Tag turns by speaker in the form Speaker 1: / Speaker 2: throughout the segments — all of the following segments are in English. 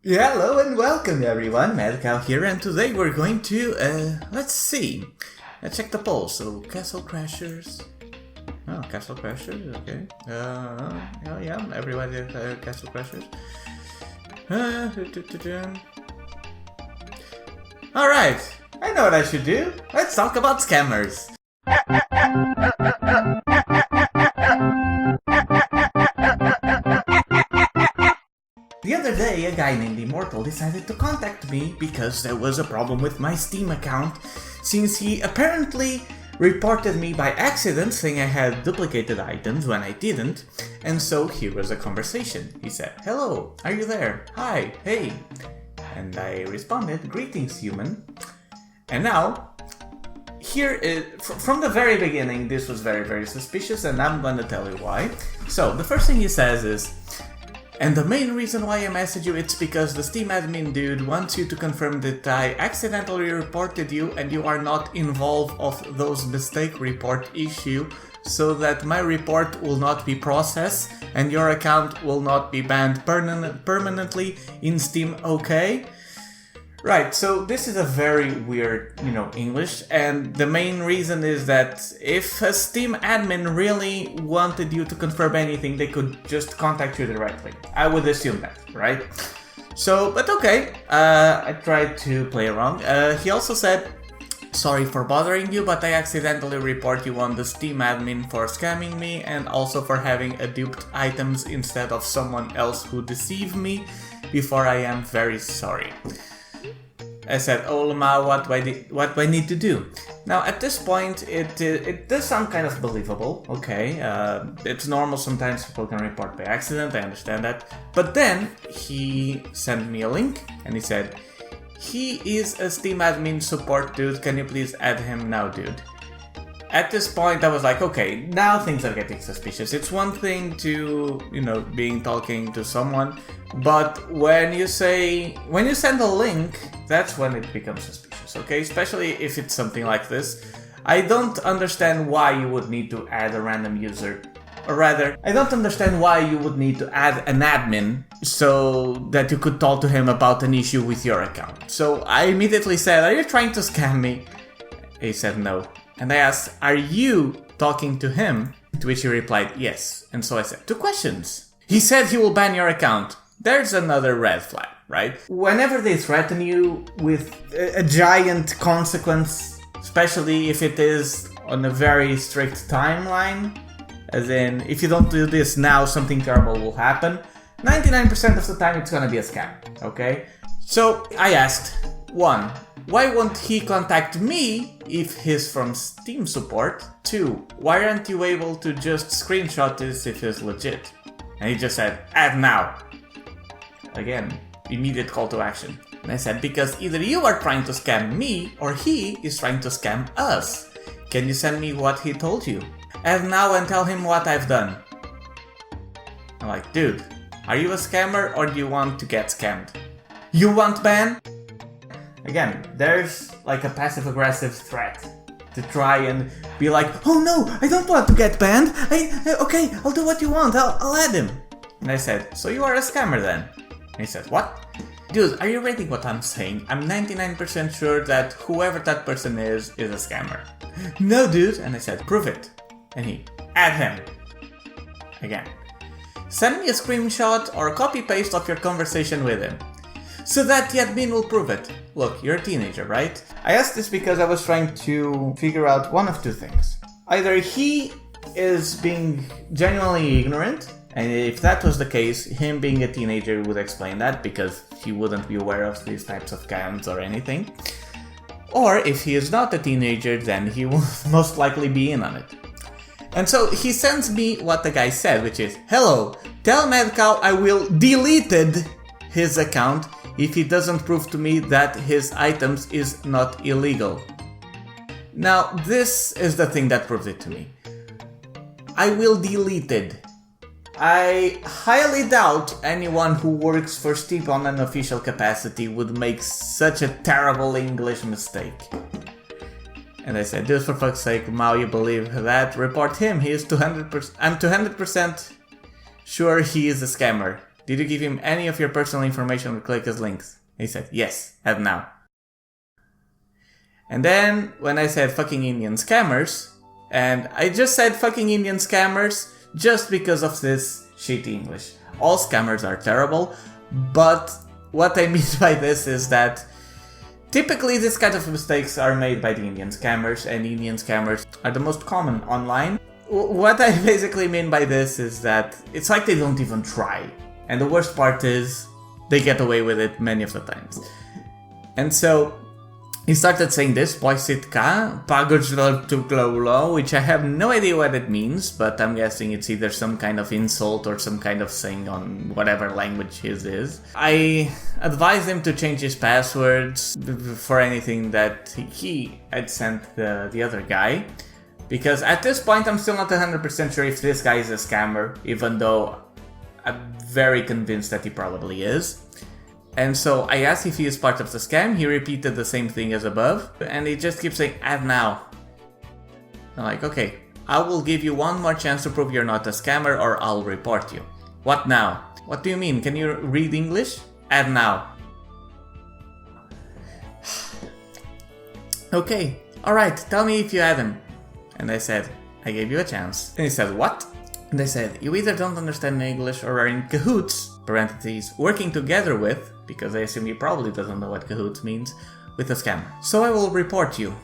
Speaker 1: Hello and welcome everyone, Madcowe here, and today we're going to, let's see, let's check the polls. So, Castle Crashers, Castle Crashers, okay, yeah, everybody Castle Crashers. Alright, I know what I should do, let's talk about scammers. The other day, a guy named Immortal decided to contact me because there was a problem with my Steam account, since he apparently reported me by accident saying I had duplicated items when I didn't, and so here was a conversation. He said, "Hello, are you there? Hi, hey." And I responded, "Greetings, human." And now, from the very beginning, this was very, very suspicious, and I'm gonna tell you why. So, the first thing he says is, "And the main reason why I message you, it's because the Steam admin dude wants you to confirm that I accidentally reported you and you are not involved of those mistake report issue, so that my report will not be processed and your account will not be banned permanently in Steam, okay?" Right, so this is a very weird, English, and the main reason is that if a Steam admin really wanted you to confirm anything, they could just contact you directly. I would assume that, right? So, but okay, I tried to play around. He also said, "Sorry for bothering you, but I accidentally report you on the Steam admin for scamming me and also for having duped items instead of someone else who deceived me. Before I am very sorry." I said, "Oh Lama, what do I need to do?" Now at this point, it does sound kind of believable, okay, it's normal, sometimes people can report by accident, I understand that. But then, he sent me a link, and he said, "He is a Steam admin support dude, can you please add him now, dude?" At this point, I was like, okay, now things are getting suspicious. It's one thing to, talking to someone, but when you send a link, that's when it becomes suspicious, okay? Especially if it's something like this. I don't understand why you would need to add a random user. Or rather, I don't understand why you would need to add an admin so that you could talk to him about an issue with your account. So I immediately said, "Are you trying to scam me?" He said no. And I asked, "Are you talking to him?" To which he replied, "Yes." And so I said, "Two questions. He said he will ban your account." There's another red flag, right? Whenever they threaten you with a giant consequence, especially if it is on a very strict timeline, as in, if you don't do this now, something terrible will happen, 99% of the time it's gonna be a scam, okay? So I asked, one, why won't he contact me if he's from Steam support? 2, why aren't you able to just screenshot this if it's legit? And he just said, "Add now." Again, immediate call to action. And I said, "Because either you are trying to scam me or he is trying to scam us. Can you send me what he told you? Add now and tell him what I've done." I'm like, dude, are you a scammer or do you want to get scammed? You want ban? Again, there's like a passive-aggressive threat to try and be like, "Oh no, I don't want to get banned. Okay, I'll do what you want. I'll add him." And I said, "So you are a scammer then?" And he said, "What?" "Dude, are you reading what I'm saying? I'm 99% sure that whoever that person is a scammer." "No, dude." And I said, "Prove it." And he, "Add him." Again, "Send me a screenshot or a copy-paste of your conversation with him, so that the admin will prove it." Look, you're a teenager, right? I asked this because I was trying to figure out one of two things. Either he is being genuinely ignorant, and if that was the case, him being a teenager would explain that, because he wouldn't be aware of these types of scams or anything. Or if he is not a teenager, then he will most likely be in on it. And so he sends me what the guy said, which is, "Hello, tell Madcowe I will deleted his account if he doesn't prove to me that his items is not illegal." Now, this is the thing that proves it to me. I will deleted. I highly doubt anyone who works for Steam on an official capacity would make such a terrible English mistake. And I said, "Dude, for fuck's sake, Mao, you believe that? Report him, he is 200%, I'm 200% sure he is a scammer." did you give him any of your personal information or click his links? He said, yes, add now. And then when I said fucking Indian scammers, and I just said fucking Indian scammers just because of this shitty English. All scammers are terrible, but what I mean by this is that typically this kind of mistakes are made by the Indian scammers, and Indian scammers are the most common online. What I basically mean by this is that it's like they don't even try. And the worst part is they get away with it many of the times. And so he started saying this, Poisitka, Pagojlo, which I have no idea what it means, but I'm guessing it's either some kind of insult or some kind of thing on whatever language his is. I advised him to change his passwords for anything that he had sent the other guy, because at this point I'm still not 100% sure if this guy is a scammer, even though I'm very convinced that he probably is. And so I asked if he is part of the scam. He repeated the same thing as above, and he just keeps saying, add now. I'm like, okay, I will give you one more chance to prove you're not a scammer or I'll report you. What now? What do you mean? Can you read English? Add now. Okay, alright, tell me if you add him. And I said, I gave you a chance. And he said, what? And I said, you either don't understand English or are in cahoots, parentheses, working together with, because I assume he probably doesn't know what cahoots means, with a scammer. So I will report you.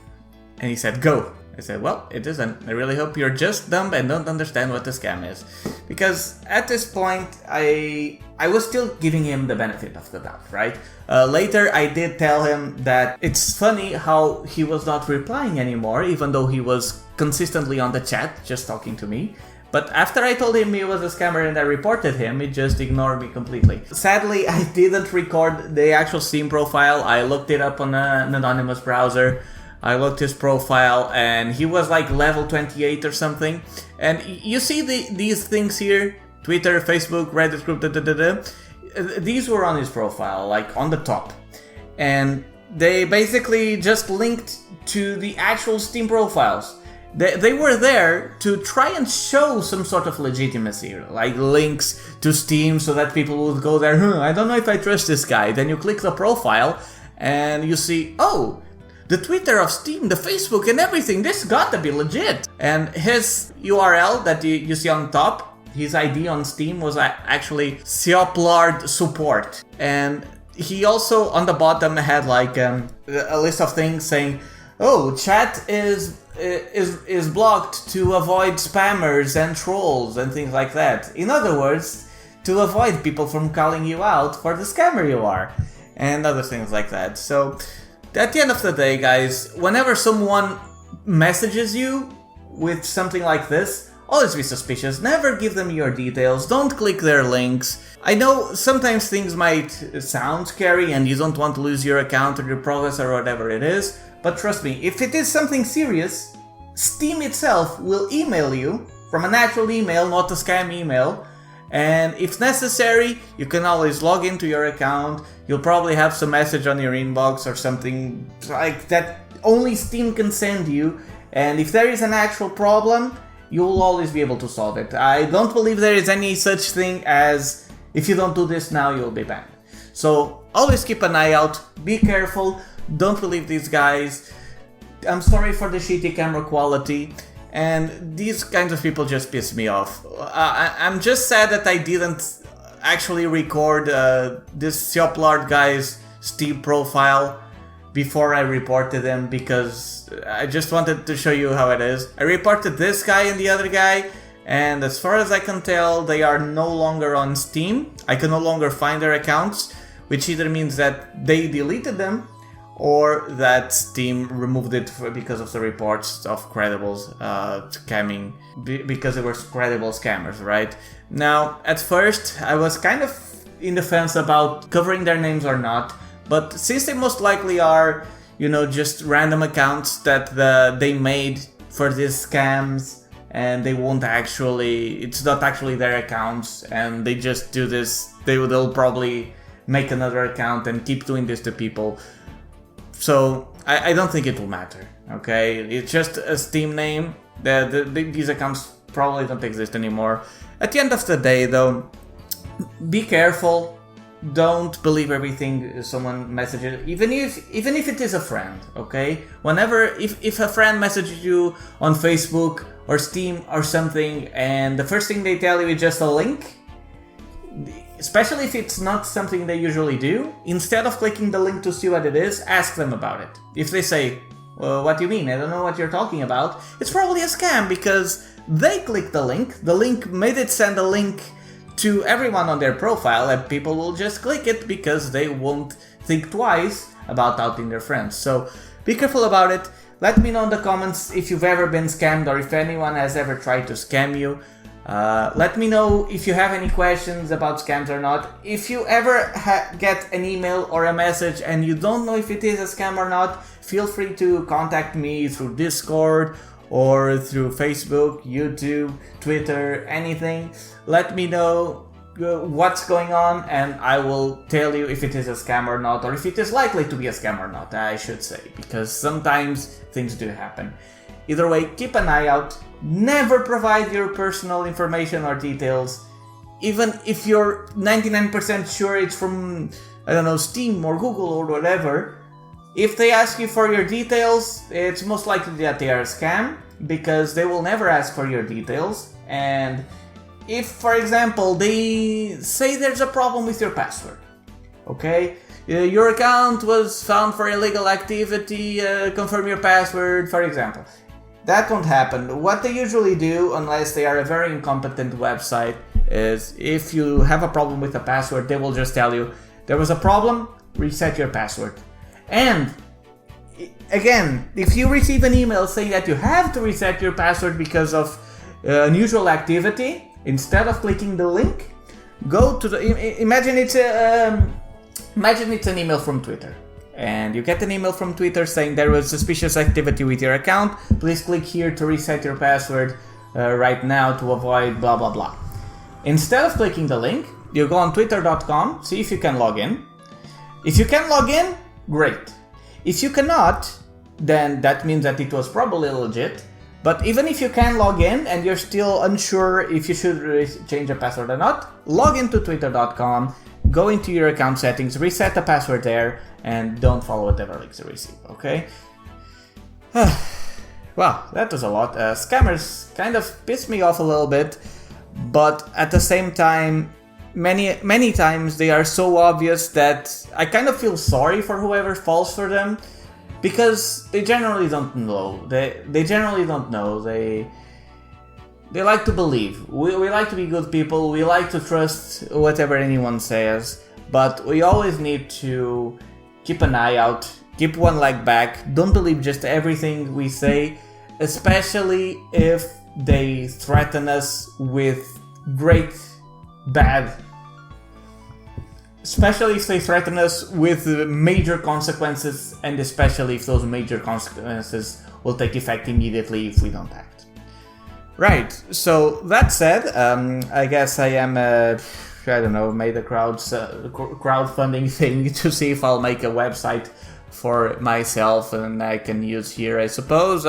Speaker 1: And he said, go. I said, well, it isn't. I really hope you're just dumb and don't understand what the scam is. Because at this point, I was still giving him the benefit of the doubt, right? Later, I did tell him that it's funny how he was not replying anymore, even though he was consistently on the chat, just talking to me. But after I told him he was a scammer and I reported him, he just ignored me completely. Sadly, I didn't record the actual Steam profile. I looked it up on an anonymous browser. I looked his profile and he was like level 28 or something. And you see these things here, Twitter, Facebook, Reddit group, these were on his profile, like on the top. And they basically just linked to the actual Steam profiles. They were there to try and show some sort of legitimacy, like links to Steam so that people would go there, I don't know if I trust this guy. Then you click the profile and you see, oh, the Twitter of Steam, the Facebook and everything, this gotta be legit. And his URL that you see on top, his ID on Steam was actually Sioplard support. And he also on the bottom had like a list of things saying, oh, chat is blocked to avoid spammers and trolls and things like that. In other words, to avoid people from calling you out for the scammer you are, and other things like that. So, at the end of the day, guys, whenever someone messages you with something like this, always be suspicious. Never give them your details. Don't click their links. I know sometimes things might sound scary and you don't want to lose your account or your progress or whatever it is. But trust me, if it is something serious, Steam itself will email you from an actual email, not a scam email. And if necessary, you can always log into your account. You'll probably have some message on your inbox or something like that only Steam can send you. And if there is an actual problem, you'll always be able to solve it. I don't believe there is any such thing as if you don't do this now, you'll be banned. So always keep an eye out, be careful. Don't believe these guys. I'm sorry for the shitty camera quality, and these kinds of people just piss me off. I'm just sad that I didn't actually record this Sioplard guy's Steam profile before I reported him, because I just wanted to show you how it is. I reported this guy and the other guy, and as far as I can tell, they are no longer on Steam. I can no longer find their accounts, which either means that they deleted them or that Steam removed it because of the reports of credibles scamming, because they were credible scammers, right? Now, at first, I was kind of in the fence about covering their names or not, but since they most likely are, you know, just random accounts that they made for these scams, and they won't actually, it's not actually their accounts, and they just do this, they'll probably make another account and keep doing this to people. So, I don't think it will matter, okay? It's just a Steam name. These accounts probably don't exist anymore. At the end of the day, though, be careful. Don't believe everything someone messages, even if it is a friend, okay? If a friend messages you on Facebook or Steam or something, and the first thing they tell you is just a link, especially if it's not something they usually do, instead of clicking the link to see what it is, ask them about it. If they say, well, what do you mean? I don't know what you're talking about, it's probably a scam because they clicked the link made it send a link to everyone on their profile, and people will just click it because they won't think twice about outing their friends. So be careful about it. Let me know in the comments if you've ever been scammed or if anyone has ever tried to scam you. Let me know if you have any questions about scams or not. If you ever get an email or a message and you don't know if it is a scam or not, feel free to contact me through Discord or through Facebook, YouTube, Twitter, anything. Let me know what's going on and I will tell you if it is a scam or not, or if it is likely to be a scam or not, I should say, because sometimes things do happen. Either way, keep an eye out. Never provide your personal information or details, even if you're 99% sure it's from, I don't know, Steam or Google or whatever. If they ask you for your details, it's most likely that they are a scam, because they will never ask for your details. And if, for example, they say there's a problem with your password, okay? Your account was found for illegal activity, confirm your password, for example. That won't happen. What they usually do, unless they are a very incompetent website, is if you have a problem with a password, they will just tell you, there was a problem, reset your password. And again, if you receive an email saying that you have to reset your password because of unusual activity, instead of clicking the link, go to the... Imagine it's an email from Twitter. And you get an email from Twitter saying there was suspicious activity with your account. Please click here to reset your password right now to avoid blah blah blah. Instead of clicking the link, you go on twitter.com, see if you can log in. If you can log in, great. If you cannot, then that means that it was probably legit. But even if you can log in and you're still unsure if you should change a password or not, log into twitter.com, go into your account settings, reset the password there, and don't follow whatever links you receive, okay? Well, that was a lot. Scammers kind of pissed me off a little bit, but at the same time, many times they are so obvious that I kind of feel sorry for whoever falls for them, because they generally don't know. They generally don't know. They like to believe. We like to be good people. We like to trust whatever anyone says, but we always need to keep an eye out, keep one leg back. Don't believe just everything we say, especially if they threaten us with great bad. Especially if they threaten us with major consequences, and especially if those major consequences will take effect immediately if we don't act. Right, so that said, I guess I am, made a crowdfunding thing to see if I'll make a website for myself and I can use here, I suppose.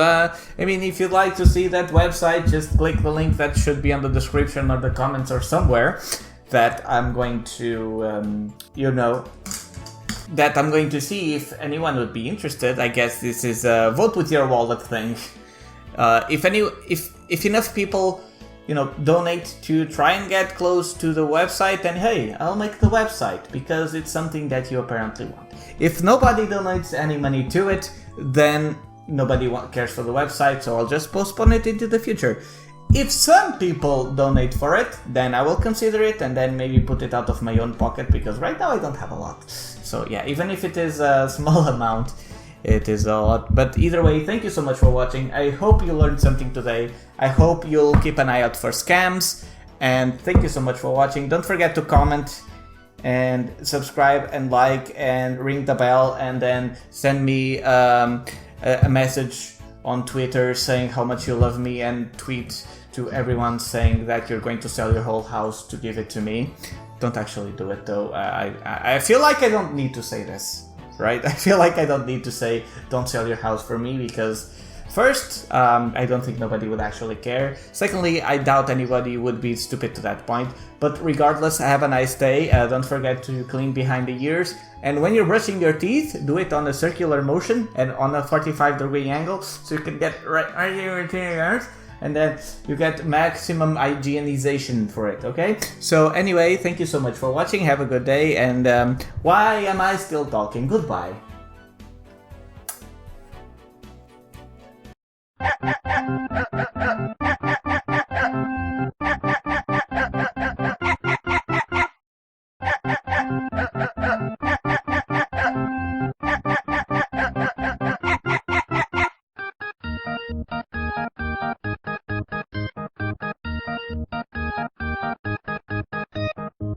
Speaker 1: If you'd like to see that website, just click the link that should be on the description or the comments or somewhere that I'm going to, that I'm going to see if anyone would be interested. I guess this is a vote with your wallet thing. If enough people, donate to try and get close to the website, then hey, I'll make the website because it's something that you apparently want. If nobody donates any money to it, then nobody cares for the website, so I'll just postpone it into the future. If some people donate for it, then I will consider it and then maybe put it out of my own pocket, because right now I don't have a lot. So yeah, even if it is a small amount, it is a lot. But either way, thank you so much for watching. I hope you learned something today. I hope you'll keep an eye out for scams. And thank you so much for watching. Don't forget to comment and subscribe and like and ring the bell, and then send me a message on Twitter saying how much you love me, and tweet to everyone saying that you're going to sell your whole house to give it to me. Don't actually do it though. I feel like I don't need to say this, right? I feel like I don't need to say don't sell your house for me, because First, I don't think nobody would actually care. Secondly, I doubt anybody would be stupid to that point. But regardless, have a nice day. Don't forget to clean behind the ears. And when you're brushing your teeth, do it on a circular motion and on a 45-degree angle so you can get right here into your ears. And then you get maximum hygienization for it, okay? So anyway, thank you so much for watching. Have a good day. And why am I still talking? Goodbye.